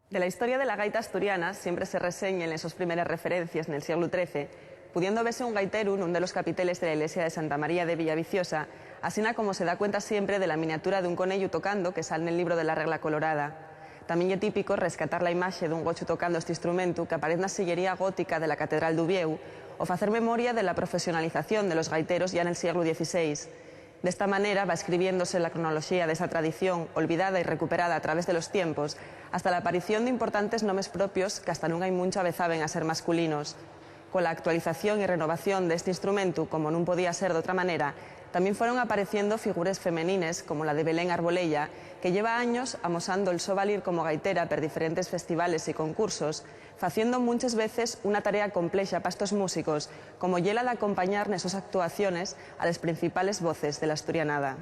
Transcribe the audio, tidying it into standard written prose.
De la historia de la gaita asturiana siempre se reseñan esos primeras referencias en el siglo XIII, pudiendo verse un gaiteru en uno de los capiteles de la iglesia de Santa María de Villaviciosa, así como se da cuenta siempre de la miniatura de un conello tocando que sale en el libro de la Regla Colorada. También es típico rescatar la imagen de un gocho tocando este instrumento que aparece en la sillería gótica de la Catedral d'Ubieu o hacer memoria de la profesionalización de los gaiteros ya en el siglo XVI. De esta manera va escribiéndose la cronología de esa tradición, olvidada y recuperada a través de los tiempos, hasta la aparición de importantes nombres propios que hasta nunca hay mucha vez saben a ser masculinos. Con la actualización y renovación de este instrumento, como no podía ser de otra manera, también fueron apareciendo figuras femenines como la de Belén Arbolella, que lleva años amosando el so valir como gaitera per diferentes festivales y concursos, haciendo muchas veces una tarea compleja para estos músicos, como la de acompañar en esas actuaciones a las principales voces de la asturianada.